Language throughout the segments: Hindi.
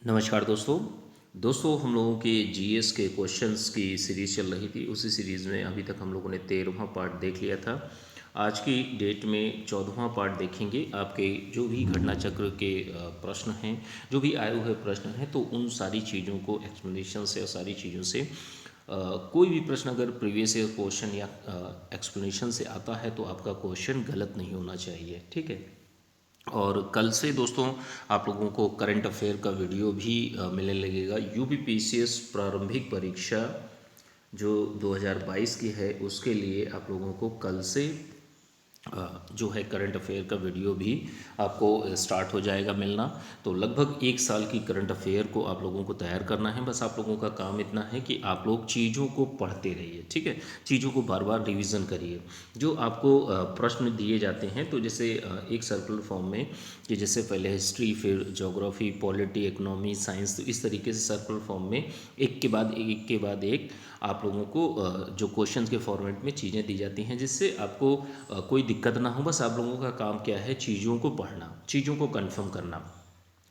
नमस्कार दोस्तों हम लोगों के जीएस के क्वेश्चंस की सीरीज़ चल रही थी। उसी सीरीज़ में अभी तक हम लोगों ने 13वां पार्ट देख लिया था। आज की डेट में 14वां पार्ट देखेंगे। आपके जो भी घटना चक्र के प्रश्न हैं, जो भी आए हुए प्रश्न हैं, तो उन सारी चीज़ों को एक्सप्लेनेशन से और सारी चीज़ों से कोई भी प्रश्न अगर प्रीवियस ईयर क्वेश्चन या एक्सप्लेनेशन से आता है तो आपका क्वेश्चन गलत नहीं होना चाहिए, ठीक है। और कल से दोस्तों आप लोगों को करंट अफेयर का वीडियो भी मिलने लगेगा। यूपीपीसीएस प्रारंभिक परीक्षा जो 2022 की है उसके लिए आप लोगों को कल से जो है करंट अफेयर का वीडियो भी आपको स्टार्ट हो जाएगा मिलना। तो लगभग एक साल की करंट अफेयर को आप लोगों को तैयार करना है। बस आप लोगों का काम इतना है कि आप लोग चीज़ों को पढ़ते रहिए, ठीक है। चीज़ों को बार बार रिवीजन करिए। जो आपको प्रश्न दिए जाते हैं तो जैसे एक सर्कुलर फॉर्म में कि जैसे पहले हिस्ट्री, फिर ज्योग्राफी, पॉलिटी, इकोनॉमी, साइंस, तो इस तरीके से सर्कुलर फॉर्म में एक के बाद एक आप लोगों को जो क्वेश्चंस के फॉर्मेट में चीज़ें दी जाती हैं जिससे आपको कोई दिक्कत ना हो। बस आप लोगों का काम क्या है, चीज़ों को पढ़ना, चीज़ों को कंफर्म करना।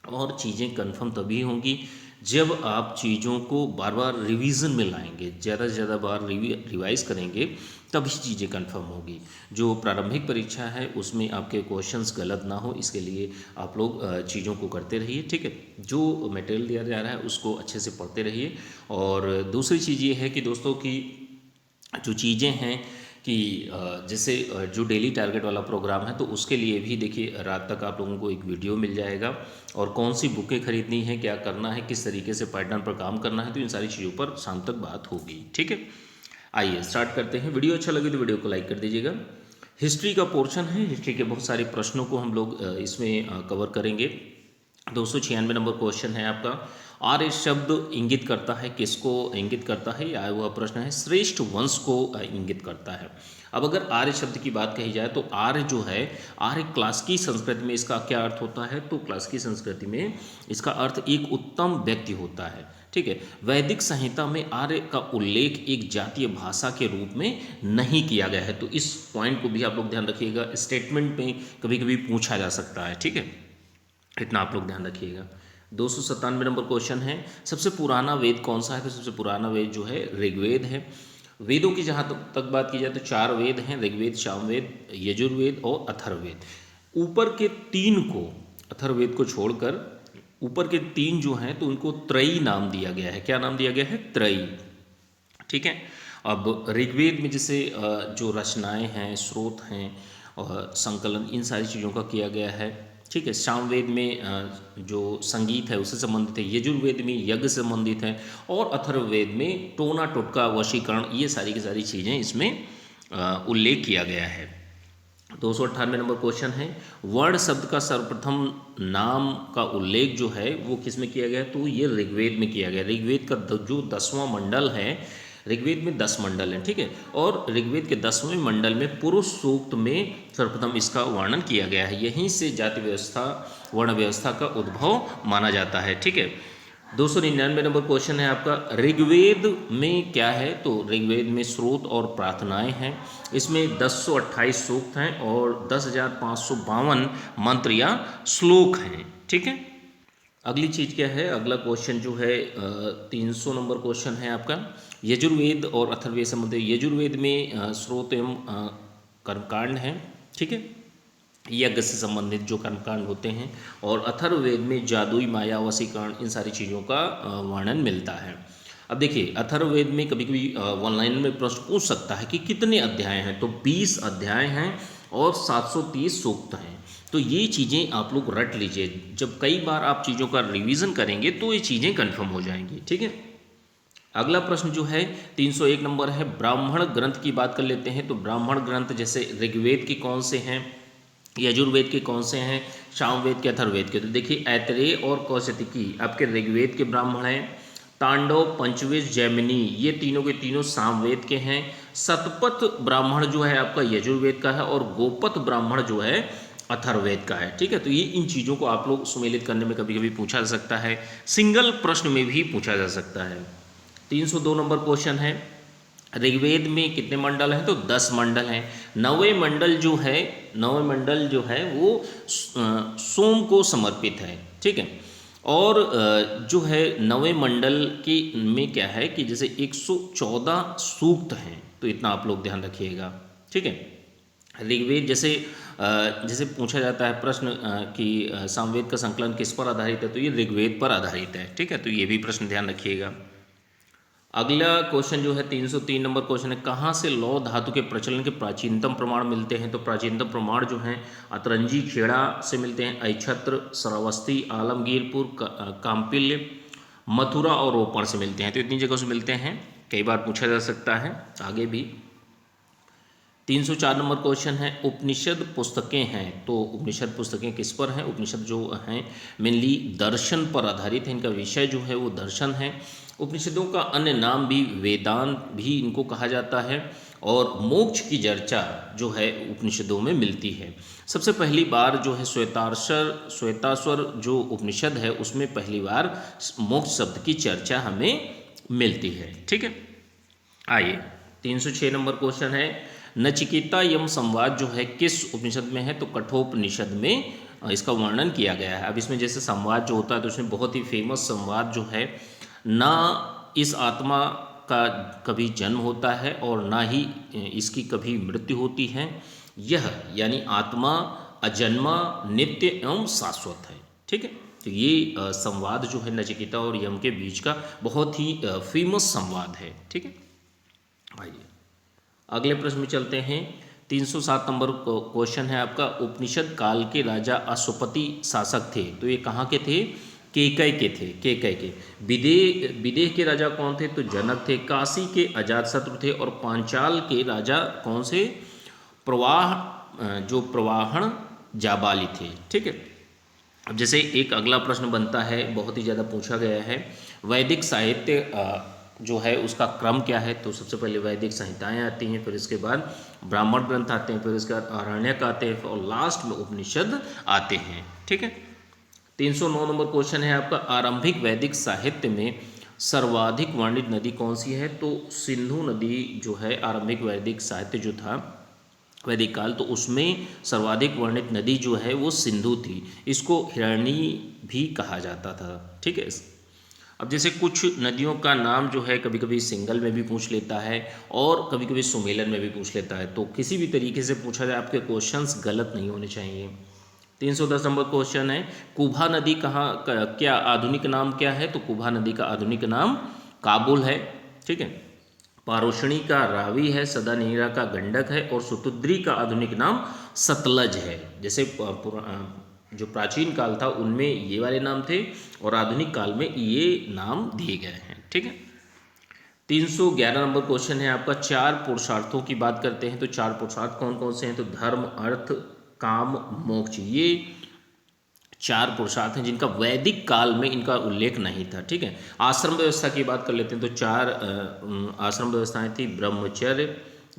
और चीज़ें कंफर्म तभी होंगी जब आप चीज़ों को बार बार रिवीजन में लाएंगे, ज़्यादा से ज़्यादा बार रिवाइज करेंगे, तभी चीज़ें कंफर्म होगी। जो प्रारंभिक परीक्षा है उसमें आपके क्वेश्चंस गलत ना हो, इसके लिए आप लोग चीज़ों को करते रहिए, ठीक है। जो मटेरियल दिया जा रहा है उसको अच्छे से पढ़ते रहिए। और दूसरी चीज़ ये है कि दोस्तों की जो चीज़ें हैं कि जैसे जो डेली टारगेट वाला प्रोग्राम है तो उसके लिए भी देखिए रात तक आप लोगों को एक वीडियो मिल जाएगा। और कौन सी बुकें खरीदनी है, क्या करना है, किस तरीके से पैटर्न पर काम करना है, तो इन सारी चीज़ों पर शाम तक बात होगी, ठीक है। आइए स्टार्ट करते हैं। वीडियो अच्छा लगे तो वीडियो को लाइक कर दीजिएगा। हिस्ट्री का पोर्शन है, हिस्ट्री के बहुत सारे प्रश्नों को हम लोग इसमें कवर करेंगे। 296 नंबर क्वेश्चन है आपका। आर्य शब्द इंगित करता है, किसको इंगित करता है? आया हुआ प्रश्न है, श्रेष्ठ वंश को इंगित करता है। अब अगर आर्य शब्द की बात कही जाए तो आर्य जो है, आर्य क्लासिकी संस्कृति में इसका क्या अर्थ होता है? तो क्लासिकी संस्कृति में इसका अर्थ एक उत्तम व्यक्ति होता है, ठीक है। वैदिक संहिता में आर्य का उल्लेख एक जातीय भाषा के रूप में नहीं किया गया है। तो इस पॉइंट को भी आप लोग ध्यान रखिएगा, स्टेटमेंट में कभी कभी पूछा जा सकता है, ठीक है। इतना आप लोग ध्यान रखिएगा। 297 नंबर क्वेश्चन है, सबसे पुराना वेद कौन सा है? तो सबसे पुराना वेद जो है ऋग्वेद है। वेदों की जहाँ तक बात की जाए तो 4 वेद हैं, ऋग्वेद, सामवेद, यजुर्वेद और अथर्ववेद। ऊपर के 3 को, अथर्ववेद को छोड़कर ऊपर के 3 जो हैं तो उनको त्रयी नाम दिया गया है। क्या नाम दिया गया है? त्रयी, ठीक है। अब ऋग्वेद में जैसे जो रचनाएं हैं, स्रोत हैं और संकलन, इन सारी चीज़ों का किया गया है, ठीक है। सामवेद में जो संगीत है उससे संबंधित है, यजुर्वेद में यज्ञ से संबंधित है, और अथर्ववेद में टोना टोटका, वशीकरण, ये सारी की सारी चीज़ें इसमें उल्लेख किया गया है। 298 नंबर क्वेश्चन है, वर्ण शब्द का सर्वप्रथम नाम का उल्लेख जो है वो किस में किया गया? तो ये ऋग्वेद में किया गया। ऋग्वेद का जो 10वां मंडल है, ऋग्वेद में 10 मंडल हैं, ठीक है। और ऋग्वेद के 10वें मंडल में पुरुष सूक्त में सर्वप्रथम इसका वर्णन किया गया है। यहीं से जाति व्यवस्था, वर्ण व्यवस्था का उद्भव माना जाता है, ठीक है। 299 नंबर क्वेश्चन है आपका, ऋग्वेद में क्या है? तो ऋग्वेद में स्रोत और प्रार्थनाएं हैं। इसमें 1028 सूक्त हैं और 10,552 मंत्र या श्लोक हैं, ठीक है। अगली चीज़ क्या है? अगला क्वेश्चन जो है 300 नंबर क्वेश्चन है आपका, यजुर्वेद और अथर्ववेद संबंधित। यजुर्वेद में स्रोत एवं कर्मकांड हैं, ठीक है, यज्ञ से संबंधित जो कर्मकांड होते हैं। और अथर्ववेद में जादुई, माया, वशीकरण, इन सारी चीज़ों का वर्णन मिलता है। अब देखिए अथर्ववेद में कभी कभी ऑनलाइन में प्रश्न पूछ सकता है कि कितने अध्याय हैं? तो 20 अध्याय हैं और 730 सूक्त हैं। तो ये चीज़ें आप लोग रट लीजिए, जब कई बार आप चीज़ों का रिवीजन करेंगे तो ये चीज़ें कन्फर्म हो जाएंगी, ठीक है। अगला प्रश्न जो है 301 नंबर है, ब्राह्मण ग्रंथ की बात कर लेते हैं। तो ब्राह्मण ग्रंथ जैसे ऋग्वेद के कौन से हैं, यजुर्वेद के कौन से हैं, सामवेद के, अथर्ववेद के? तो देखिए ऐतरेय और कौशिकी आपके ऋग्वेद के ब्राह्मण हैं। तांडव, पंचविश, जैमिनी, ये तीनों के तीनों सामवेद के हैं। शतपथ ब्राह्मण जो है आपका यजुर्वेद का है, और गोपथ ब्राह्मण जो है अथर्ववेद का है, ठीक है। तो ये इन चीज़ों को आप लोग सुमेलित करने में कभी कभी पूछा जा सकता है, सिंगल प्रश्न में भी पूछा जा सकता है। 302 नंबर क्वेश्चन है, ऋग्वेद में कितने मंडल हैं? तो 10 मंडल हैं। नौवें मंडल जो है वो सोम को समर्पित है, ठीक है। और जो है नवे मंडल के में क्या है कि जैसे 114 सूक्त हैं, तो इतना आप लोग ध्यान रखिएगा, ठीक है। ऋग्वेद जैसे जैसे पूछा जाता है प्रश्न कि सामवेद का संकलन किस पर आधारित है, तो ये ऋग्वेद पर आधारित है, ठीक है, तो ये भी प्रश्न ध्यान रखिएगा। अगला क्वेश्चन जो है 303 नंबर क्वेश्चन है, कहाँ से लौह धातु के प्रचलन के प्राचीनतम प्रमाण मिलते हैं, तो प्राचीनतम प्रमाण जो हैं अतरंजी खेड़ा से मिलते हैं, अहिछत्र, श्रावस्ती, आलमगीरपुर, काम्पिल्य, मथुरा और रोपण से मिलते हैं, तो इतनी जगहों से मिलते हैं, कई बार पूछा जा सकता है आगे भी। 304 नंबर क्वेश्चन है, उपनिषद पुस्तकें हैं, तो उपनिषद पुस्तकें किस पर हैं, उपनिषद जो हैं मेनली दर्शन पर आधारित है, इनका विषय जो है वो दर्शन है। उपनिषदों का अन्य नाम भी वेदांत भी इनको कहा जाता है, और मोक्ष की चर्चा जो है उपनिषदों में मिलती है। सबसे पहली बार जो है श्वेताश्वर जो उपनिषद है उसमें पहली बार मोक्ष शब्द की चर्चा हमें मिलती है, ठीक है। आइए 306 नंबर क्वेश्चन है, नचिकेता यम संवाद जो है किस उपनिषद में है, तो कठोपनिषद में इसका वर्णन किया गया है। अब इसमें जैसे संवाद जो होता है तो इसमें बहुत ही फेमस संवाद जो है, ना इस आत्मा का कभी जन्म होता है और ना ही इसकी कभी मृत्यु होती है, यह यानी आत्मा अजन्मा नित्य एवं शाश्वत है, ठीक है। तो ये संवाद जो है नचिकेता और यम के बीच का बहुत ही फेमस संवाद है, ठीक है। आइए अगले प्रश्न में चलते हैं। 307 नंबर क्वेश्चन है आपका, उपनिषद काल के राजा अश्वपति शासक थे, तो ये कहाँ के थे, केकय के थे, केकय के। विदेह के राजा कौन थे, तो जनक थे। काशी के अजातशत्रु थे, और पांचाल के राजा कौन से, प्रवाहण जाबाली थे, ठीक है। अब जैसे एक अगला प्रश्न बनता है, बहुत ही ज़्यादा पूछा गया है, वैदिक साहित्य जो है उसका क्रम क्या है, तो सबसे पहले वैदिक संहिताएं आती हैं, फिर इसके बाद ब्राह्मण ग्रंथ आते हैं, फिर इसके बाद आरण्यक आते हैं, और लास्ट में उपनिषद आते हैं, ठीक है। 309 नंबर क्वेश्चन है आपका, आरंभिक वैदिक साहित्य में सर्वाधिक वर्णित नदी कौन सी है, तो सिंधु नदी जो है आरंभिक वैदिक साहित्य जो था वैदिक काल, तो उसमें सर्वाधिक वर्णित नदी जो है वो सिंधु थी, इसको हिरणी भी कहा जाता था, ठीक है। अब जैसे कुछ नदियों का नाम जो है कभी कभी सिंगल में भी पूछ लेता है और कभी कभी सुमेलन में भी पूछ लेता है, तो किसी भी तरीके से पूछा जाए आपके क्वेश्चंस गलत नहीं होने चाहिए। 310 नंबर क्वेश्चन है, कुभा नदी क्या आधुनिक नाम क्या है, तो कुभा नदी का आधुनिक नाम काबुल है, ठीक है। पारोशणी का रावी है, सदानीरा का गंडक है, और सुतुद्री का आधुनिक नाम सतलज है। जैसे जो प्राचीन काल था उनमें ये वाले नाम थे, और आधुनिक काल में ये नाम दिए गए हैं, ठीक है। 311 नंबर क्वेश्चन है आपका, चार पुरुषार्थों की बात करते हैं, तो चार पुरुषार्थ कौन कौन से हैं, तो धर्म, अर्थ, काम, मोक्ष, ये चार पुरुषार्थ हैं जिनका वैदिक काल में इनका उल्लेख नहीं था, ठीक है। आश्रम व्यवस्था की बात कर लेते हैं, तो चार आश्रम व्यवस्थाएं थी, ब्रह्मचर्य,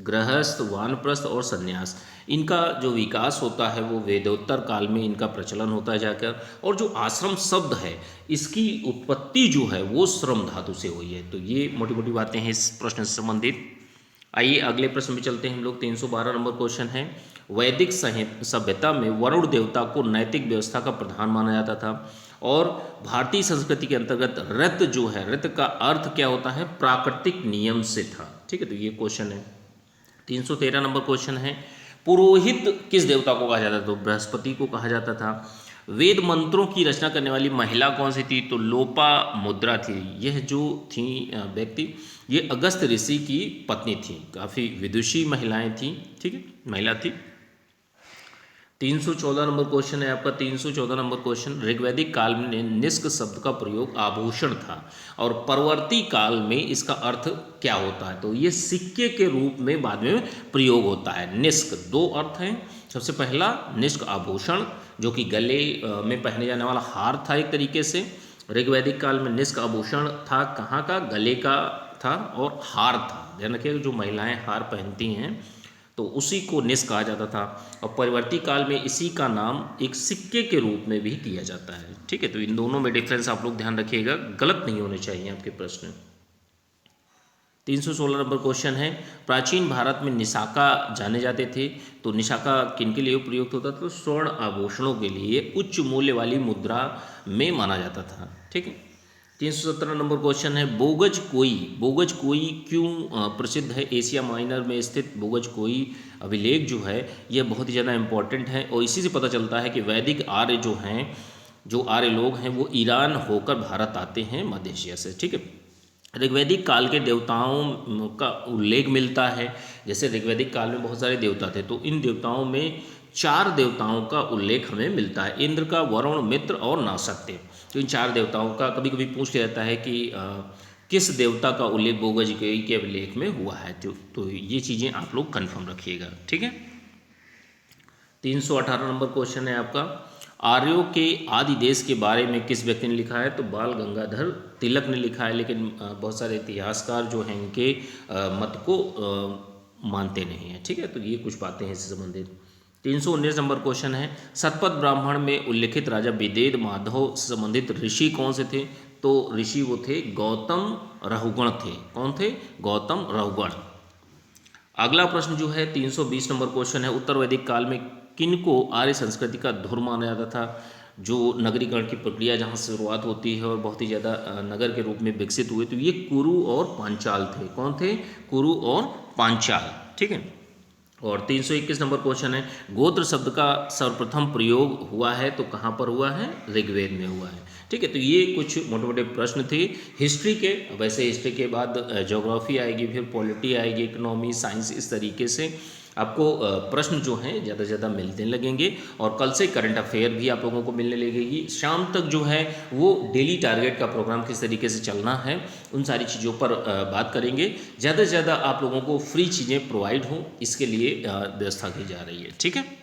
गृहस्थ, वानप्रस्थ और संन्यास। इनका जो विकास होता है वो वेदोत्तर काल में इनका प्रचलन होता है जाकर, और जो आश्रम शब्द है इसकी उत्पत्ति जो है वो श्रम धातु से हुई है। तो ये मोटी मोटी बातें हैं इस प्रश्न से संबंधित। आइए अगले प्रश्न में चलते हैं हम लोग। 312 नंबर क्वेश्चन है, वैदिक सभ्यता में वरुण देवता को नैतिक व्यवस्था का प्रधान माना जाता था, और भारतीय संस्कृति के अंतर्गत ऋत जो है, ऋत का अर्थ क्या होता है, प्राकृतिक नियम से था, ठीक है। तो ये क्वेश्चन है। 313 नंबर क्वेश्चन है, पुरोहित किस देवता को कहा जाता था, तो बृहस्पति को कहा जाता था। वेद मंत्रों की रचना करने वाली महिला कौन सी थी, तो लोपा मुद्रा थी। यह जो थी व्यक्ति, ये अगस्त ऋषि की पत्नी थी, काफ़ी विदुषी महिलाएं थी, ठीक है, महिला थी। 314 नंबर क्वेश्चन है आपका। 314 नंबर क्वेश्चन, ऋग्वैदिक काल में निष्क शब्द का प्रयोग आभूषण था, और परवर्ती काल में इसका अर्थ क्या होता है, तो ये सिक्के के रूप में बाद में प्रयोग होता है। निष्क दो अर्थ हैं, सबसे पहला निष्क आभूषण जो कि गले में पहने जाने वाला हार था एक तरीके से। ऋग्वैदिक काल में निष्क आभूषण था, कहाँ का, गले का था, और हार था, ध्यान रखिए जो महिलाएं हार पहनती हैं तो उसी को निष्क कहा जाता था, और परिवर्ती काल में इसी का नाम एक सिक्के के रूप में भी दिया जाता है, ठीक है। तो इन दोनों में डिफरेंस आप लोग ध्यान रखिएगा, गलत नहीं होने चाहिए आपके प्रश्न। 316 नंबर क्वेश्चन है, प्राचीन भारत में निशाका जाने जाते थे, तो निशाका किन के लिए प्रयुक्त होता था? तो स्वर्ण आभूषणों के लिए उच्च मूल्य वाली मुद्रा में माना जाता था। ठीक है। 317 नंबर क्वेश्चन है, बोगज कोई क्यों प्रसिद्ध है? एशिया माइनर में स्थित बोगज कोई अभिलेख जो है यह बहुत ही ज़्यादा इम्पोर्टेंट है, और इसी से पता चलता है कि वैदिक आर्य जो आर्य लोग हैं वो ईरान होकर भारत आते हैं मध्य एशिया से। ठीक है। ऋग्वैदिक काल के देवताओं का उल्लेख मिलता है। जैसे ऋग्वैदिक काल में बहुत सारे देवता थे, तो इन देवताओं में 4 देवताओं का उल्लेख हमें मिलता है, इंद्र का, वरुण, मित्र और नासत्य। तो इन 4 देवताओं का कभी कभी पूछ लिया जाता है कि किस देवता का उल्लेख बोगज के अभिलेख में हुआ है। तो ये चीज़ें आप लोग कन्फर्म रखिएगा। ठीक है। 318 नंबर क्वेश्चन है आपका, आर्यों के आदि देश के बारे में किस व्यक्ति ने लिखा है? तो बाल गंगाधर तिलक ने लिखा है, लेकिन बहुत सारे इतिहासकार जो हैं इनके मत को मानते नहीं हैं। ठीक है। तो ये कुछ बातें हैं इससे संबंधित। 319 नंबर क्वेश्चन है, शतपथ ब्राह्मण में उल्लिखित राजा विदेद माधव से संबंधित ऋषि कौन से थे? तो ऋषि वो थे गौतम रहुगण थे। कौन थे? गौतम रहुगण। अगला प्रश्न जो है 320 नंबर क्वेश्चन है, उत्तर वैदिक काल में किनको आर्य संस्कृति का धुर माना जाता था? जो नगरीकरण की प्रक्रिया जहाँ से शुरुआत होती है और बहुत ही ज़्यादा नगर के रूप में विकसित हुए, तो ये कुरु और पांचाल थे। कौन थे? कुरु और पांचाल। ठीक है। और 321 नंबर क्वेश्चन है, गोत्र शब्द का सर्वप्रथम प्रयोग हुआ है तो कहाँ पर हुआ है? ऋग्वेद में हुआ है। ठीक है। तो ये कुछ मोटे मोटे प्रश्न थे हिस्ट्री के। वैसे हिस्ट्री के बाद ज्योग्राफी आएगी, फिर पॉलिटी आएगी, इकोनॉमी, साइंस, इस तरीके से आपको प्रश्न जो हैं ज़्यादा से ज़्यादा मिलने लगेंगे। और कल से करंट अफेयर भी आप लोगों को मिलने लगेगी। शाम तक जो है वो डेली टारगेट का प्रोग्राम किस तरीके से चलना है उन सारी चीज़ों पर बात करेंगे। ज़्यादा से ज़्यादा आप लोगों को फ्री चीज़ें प्रोवाइड हों, इसके लिए व्यवस्था की जा रही है। ठीक है।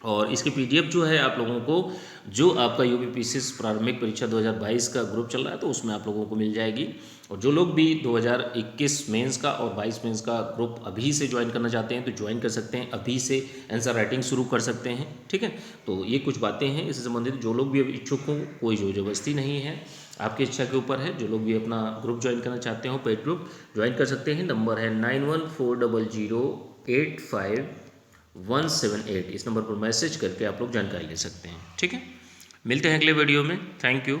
और इसकी पीडीएफ जो है आप लोगों को, जो आपका यूपीपीसीएस प्रारंभिक परीक्षा 2022 का ग्रुप चल रहा है, तो उसमें आप लोगों को मिल जाएगी। और जो लोग भी 2021 मेंस का और 22 मेंस का ग्रुप अभी से ज्वाइन करना चाहते हैं तो ज्वाइन कर सकते हैं, अभी से आंसर राइटिंग शुरू कर सकते हैं। ठीक है। तो ये कुछ बातें हैं इससे संबंधित। जो लोग भी इच्छुक हों, कोई जोर जबरदस्ती नहीं है, आपकी इच्छा के ऊपर है। जो लोग भी अपना ग्रुप ज्वाइन करना चाहते हो, पेड ग्रुप ज्वाइन कर सकते हैं। नंबर है 9140085178। इस नंबर पर मैसेज करके आप लोग जानकारी ले सकते हैं। ठीक है। मिलते हैं अगले वीडियो में। Thank you.